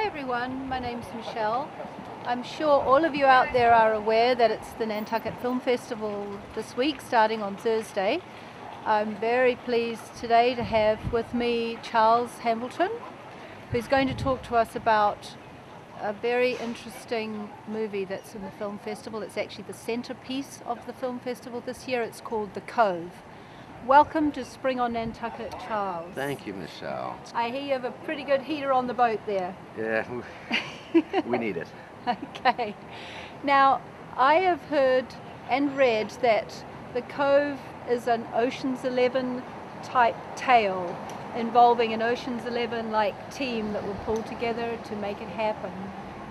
Hi everyone, my name's Michelle. I'm sure all of you out there are aware that it's the Nantucket Film Festival this week, starting on Thursday. I'm very pleased today to have with me Charles Hambleton, who's going to talk to us about a very interesting movie that's in the film festival. It's actually the centerpiece of the film festival this year. It's called The Cove. Welcome to Spring on Nantucket, Charles. Thank you, Michelle. I hear you have a pretty good heater on the boat there. Yeah, we need it. Okay. Now, I have heard and read that The Cove is an Ocean's 11 type tale involving an Ocean's 11-like team that will pull together to make it happen.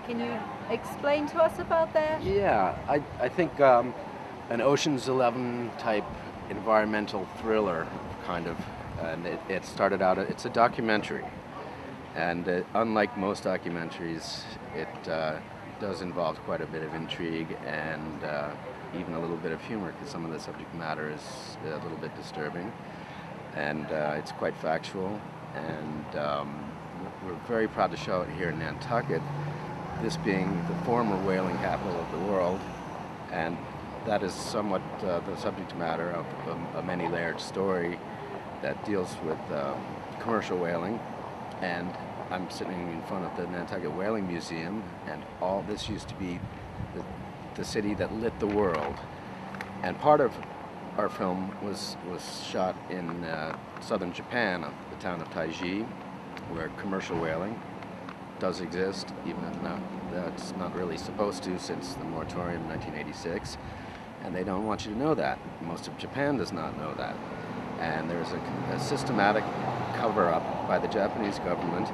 Can you explain to us about that? Yeah, I think an Ocean's 11 type environmental thriller kind of, and it started out, it's a documentary, and unlike most documentaries, it does involve quite a bit of intrigue and even a little bit of humor, because some of the subject matter is a little bit disturbing, and it's quite factual, and we're very proud to show it here in Nantucket, this being the former whaling capital of the world, and that is somewhat the subject matter of a many-layered story that deals with commercial whaling. And I'm sitting in front of the Nantucket Whaling Museum, and all this used to be the city that lit the world. And part of our film was shot in southern Japan, the town of Taiji, where commercial whaling does exist, even though it's not really supposed to since the moratorium in 1986. And they don't want you to know that. Most of Japan does not know that. And there's a systematic cover-up by the Japanese government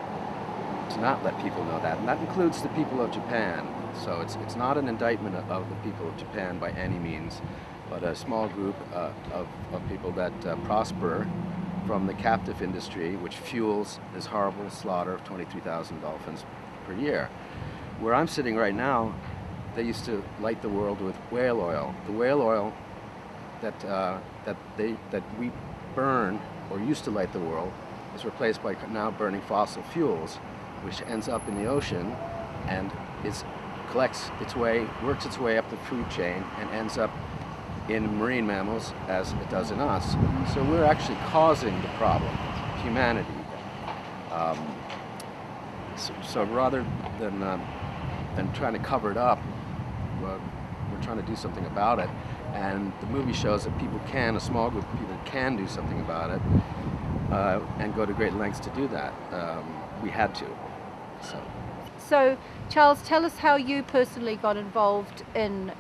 to not let people know that. And that includes the people of Japan. So it's not an indictment of the people of Japan by any means, but a small group of people that prosper from the captive industry, which fuels this horrible slaughter of 23,000 dolphins per year. Where I'm sitting right now, they used to light the world with whale oil. The whale oil that we burn, or used to light the world, is replaced by now burning fossil fuels, which ends up in the ocean and works its way up the food chain and ends up in marine mammals as it does in us. So we're actually causing the problem, humanity. So rather than trying to cover it up, we're trying to do something about it, and the movie shows that a small group of people can do something about it, and go to great lengths to do that. We had to. So, Charles, tell us how you personally got involved in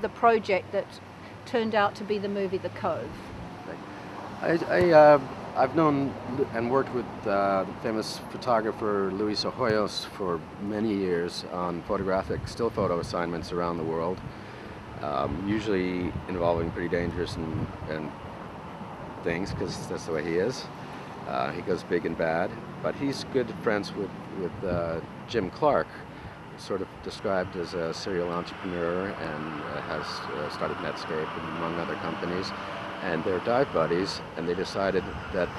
the project that turned out to be the movie The Cove. I've known and worked with the famous photographer Luis Hoyos for many years on photographic still photo assignments around the world, usually involving pretty dangerous and things, because that's the way he is. He goes big and bad, but he's good friends with Jim Clark, sort of described as a serial entrepreneur, and has started Netscape among other companies. And they're dive buddies, and they decided that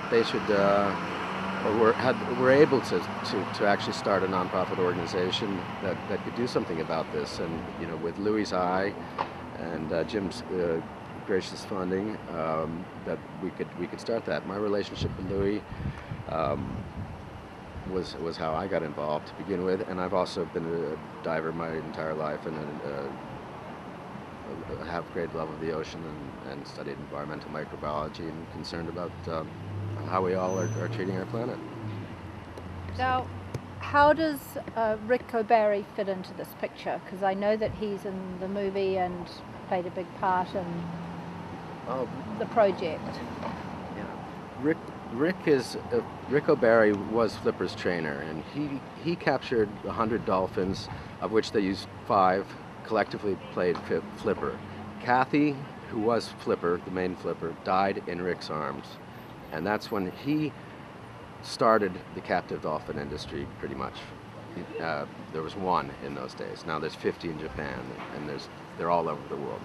they should, were able to actually start a nonprofit organization that could do something about this. And with Louis' eye and Jim's gracious funding, that we could start that. My relationship with Louis was how I got involved to begin with, and I've also been a diver my entire life, and have great love of the ocean, and studied environmental microbiology, and concerned about how we all are treating our planet. Now, how does Rick O'Barry fit into this picture? Because I know that he's in the movie and played a big part in the project. Yeah, Rick O'Barry was Flipper's trainer, and he captured 100 dolphins, of which they used 5. Collectively played Flipper. Kathy, who was Flipper, the main Flipper, died in Rick's arms, and that's when he started the captive dolphin industry, pretty much. There was 1 in those days. Now there's 50 in Japan, and they're all over the world.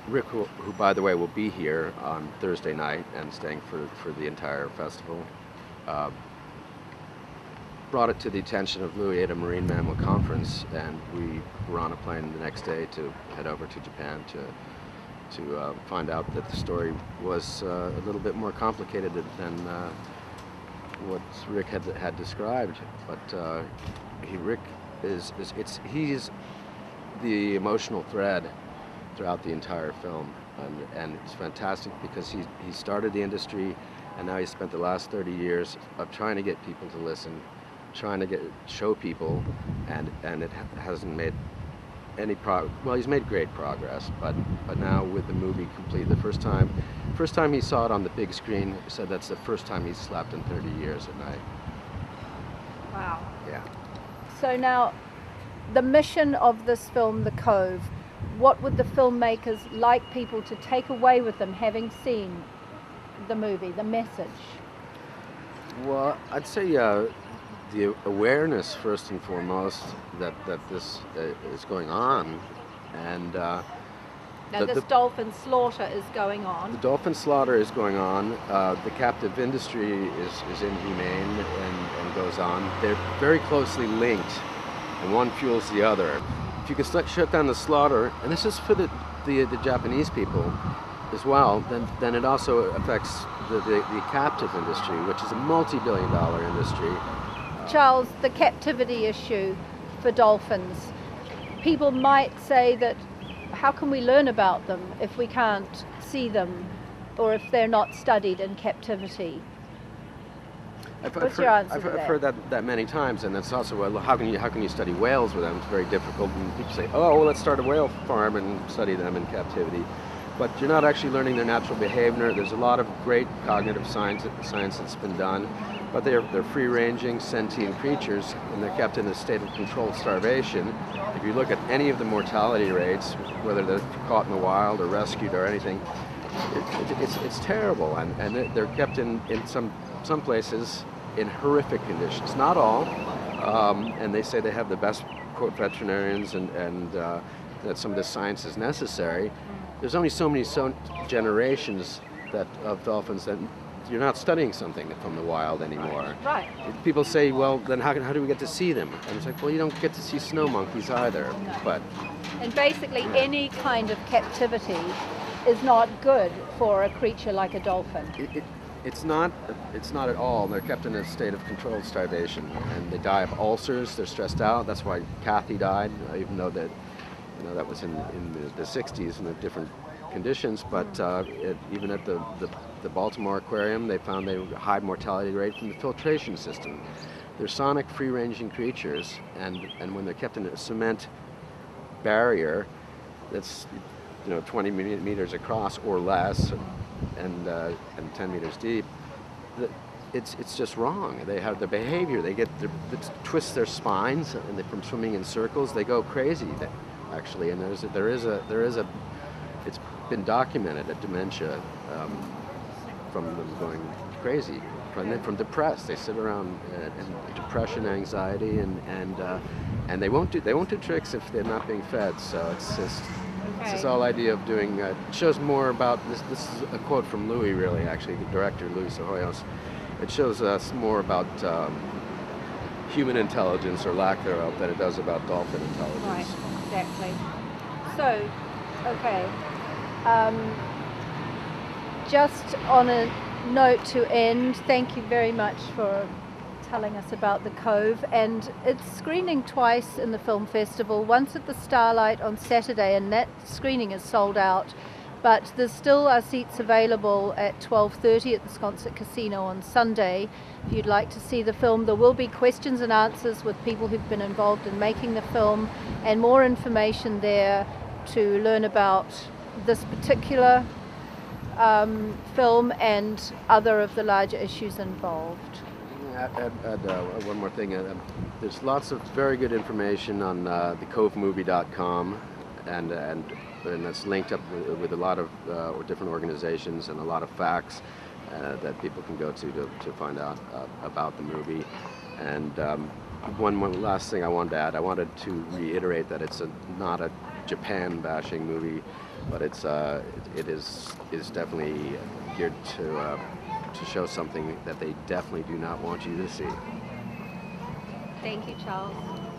Rick, who by the way will be here on Thursday night and staying for the entire festival, brought it to the attention of Louis at a marine mammal conference, and we were on a plane the next day to head over to Japan to find out that the story was a little bit more complicated than what Rick had described. But Rick is the emotional thread throughout the entire film, and it's fantastic because he started the industry, and now he's spent the last 30 years of trying to get people to listen, trying to show people, and it hasn't made any well, he's made great progress, but now with the movie complete, the first time he saw it on the big screen, he said that's the first time he's slept in 30 years at night. Wow. Yeah. So now, the mission of this film, The Cove, what would the filmmakers like people to take away with them having seen the movie, the message? Well, I'd say the awareness first and foremost that this is going on, and now this dolphin slaughter is going on. The dolphin slaughter is going on. The captive industry is inhumane and goes on. They're very closely linked, and one fuels the other. If you can shut down the slaughter, and this is for the Japanese people as well, then it also affects the captive industry, which is a multi-billion-dollar industry. Charles, the captivity issue for dolphins. People might say that how can we learn about them if we can't see them or if they're not studied in captivity? What's your answer to that? I've heard that many times, and it's also, well, how can you study whales with them? It's very difficult, and people say, oh, well, let's start a whale farm and study them in captivity. But you're not actually learning their natural behavior. There's a lot of great cognitive science that's been done, but they're free-ranging, sentient creatures, and they're kept in a state of controlled starvation. If you look at any of the mortality rates, whether they're caught in the wild or rescued or anything, it's terrible, and they're kept in some places in horrific conditions. Not all, and they say they have the best, quote, veterinarians, and that some of this science is necessary. There's only so many generations of dolphins that you're not studying something from the wild anymore. Right. People say, well, then how do we get to see them? And it's like, well, you don't get to see snow monkeys either. No. But and basically, any kind of captivity is not good for a creature like a dolphin. It's not at all. They're kept in a state of controlled starvation, and they die of ulcers. They're stressed out. That's why Kathy died, even though that was in the 60s in different conditions. But even at the Baltimore Aquarium, they found a high mortality rate from the filtration system. They're sonic, free-ranging creatures, and when they're kept in a cement barrier that's 20 meters across or less, and 10 meters deep, it's just wrong. They have the behavior. They twist their spines, and from swimming in circles, they go crazy. Actually, and there is a it's been documented, a dementia from them going crazy, from depressed. They sit around in depression, anxiety, and they won't do tricks if they're not being fed. So it's just this whole idea of doing it shows more about this. This is a quote from Louis, really, actually, the director Louis Sohoyos. It shows us more about human intelligence or lack thereof than it does about dolphin intelligence. Right, exactly. So, okay. Just on a note to end, thank you very much for telling us about The Cove, and it's screening twice in the film festival, once at the Starlight on Saturday, and that screening is sold out, but there's still seats available at 12:30 at the Sconset Casino on Sunday. If you'd like to see the film, there will be questions and answers with people who've been involved in making the film, and more information there to learn about this particular film and other of the larger issues involved. Add one more thing. There's lots of very good information on thecovemovie.com, and that's linked up with a lot of different organizations and a lot of facts that people can go to find out about the movie. And one last thing I wanted to add. I wanted to reiterate that it's not a Japan bashing movie, but it is definitely geared to show something that they definitely do not want you to see. Thank you, Charles.